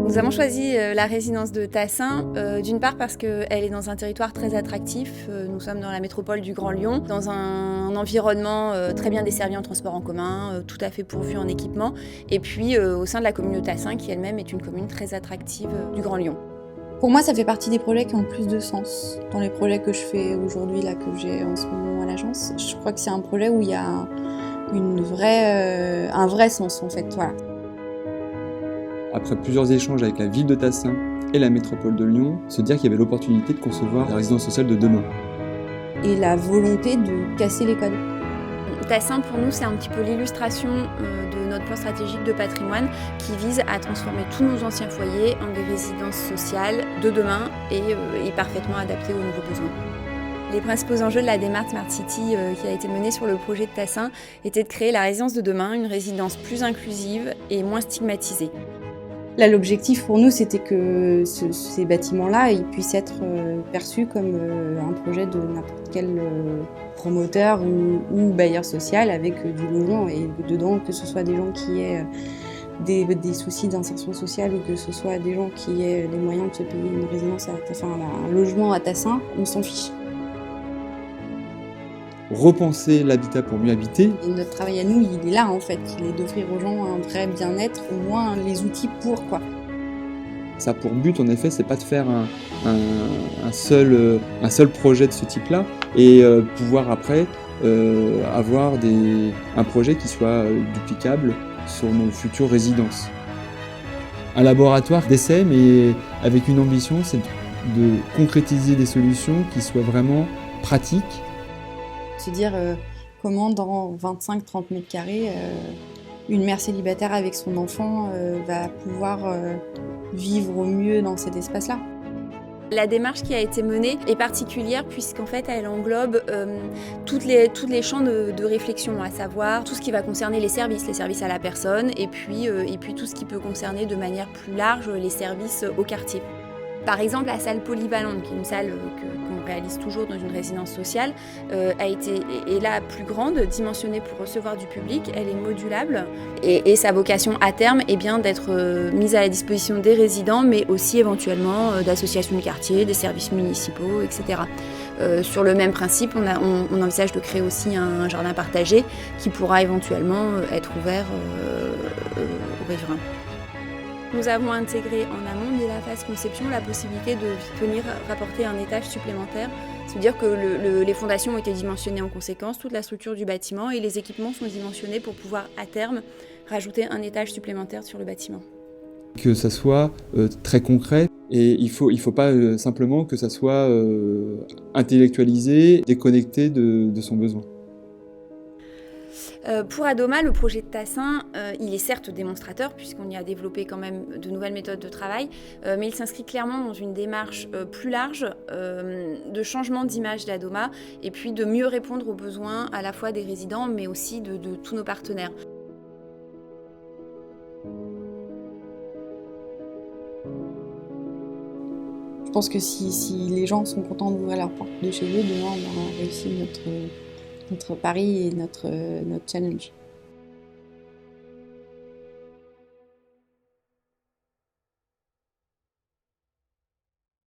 Nous avons choisi la résidence de Tassin, d'une part parce qu'elle est dans un territoire très attractif. Nous sommes dans la métropole du Grand Lyon, dans un environnement très bien desservi en transport en commun, tout à fait pourvu en équipement, et puis au sein de la commune de Tassin, qui elle-même est une commune très attractive du Grand Lyon. Pour moi, ça fait partie des projets qui ont le plus de sens. Dans les projets que je fais aujourd'hui, là, que j'ai en ce moment à l'agence, je crois que c'est un projet où il y a un vrai sens, en fait. Voilà. Après plusieurs échanges avec la ville de Tassin et la métropole de Lyon, se dire qu'il y avait l'opportunité de concevoir la résidence sociale de demain. Et la volonté de casser les codes. Tassin, pour nous, c'est un petit peu l'illustration de notre plan stratégique de patrimoine qui vise à transformer tous nos anciens foyers en des résidences sociales de demain et parfaitement adaptées aux nouveaux besoins. Les principaux enjeux de la démarche Smart City qui a été menée sur le projet de Tassin étaient de créer la résidence de demain, une résidence plus inclusive et moins stigmatisée. Là, l'objectif pour nous, c'était que ces bâtiments-là, ils puissent être perçus comme un projet de n'importe quel promoteur ou bailleur social avec du logement. Et dedans, que ce soit des gens qui aient des soucis d'insertion sociale ou que ce soit des gens qui aient les moyens de se payer une résidence, un logement à Tassin, on s'en fiche. Repenser l'habitat pour mieux habiter. Et notre travail à nous, il est là en fait, il est d'offrir aux gens un vrai bien-être, au moins les outils pour quoi. Ça a pour but, en effet, c'est pas de faire un seul projet de ce type-là et pouvoir après avoir un projet qui soit duplicable sur nos futures résidences. Un laboratoire d'essai, mais avec une ambition, c'est de concrétiser des solutions qui soient vraiment pratiques. Se dire comment dans 25-30 mètres carrés, une mère célibataire avec son enfant va pouvoir vivre au mieux dans cet espace-là. La démarche qui a été menée est particulière puisqu'en fait elle englobe tous les champs de réflexion, à savoir tout ce qui va concerner les services à la personne et puis tout ce qui peut concerner de manière plus large les services au quartier. Par exemple, la salle polyvalente, qui est une salle qu'on réalise toujours dans une résidence sociale, est la plus grande, dimensionnée pour recevoir du public. Elle est modulable et sa vocation à terme est bien d'être mise à la disposition des résidents, mais aussi éventuellement d'associations de quartier, des services municipaux, etc. Sur le même principe, on envisage de créer aussi un jardin partagé qui pourra éventuellement être ouvert aux riverains. Nous avons intégré en amont dès la phase conception la possibilité de venir rapporter un étage supplémentaire. C'est-à-dire que les fondations ont été dimensionnées en conséquence, toute la structure du bâtiment et les équipements sont dimensionnés pour pouvoir à terme rajouter un étage supplémentaire sur le bâtiment. Que ça soit très concret et il faut pas simplement que ça soit intellectualisé, déconnecté de son besoin. Pour Adoma, le projet de Tassin, il est certes démonstrateur puisqu'on y a développé quand même de nouvelles méthodes de travail, mais il s'inscrit clairement dans une démarche plus large de changement d'image d'Adoma et puis de mieux répondre aux besoins à la fois des résidents mais aussi de tous nos partenaires. Je pense que si les gens sont contents d'ouvrir leur porte de chez eux, demain on aura réussi notre pari et notre challenge.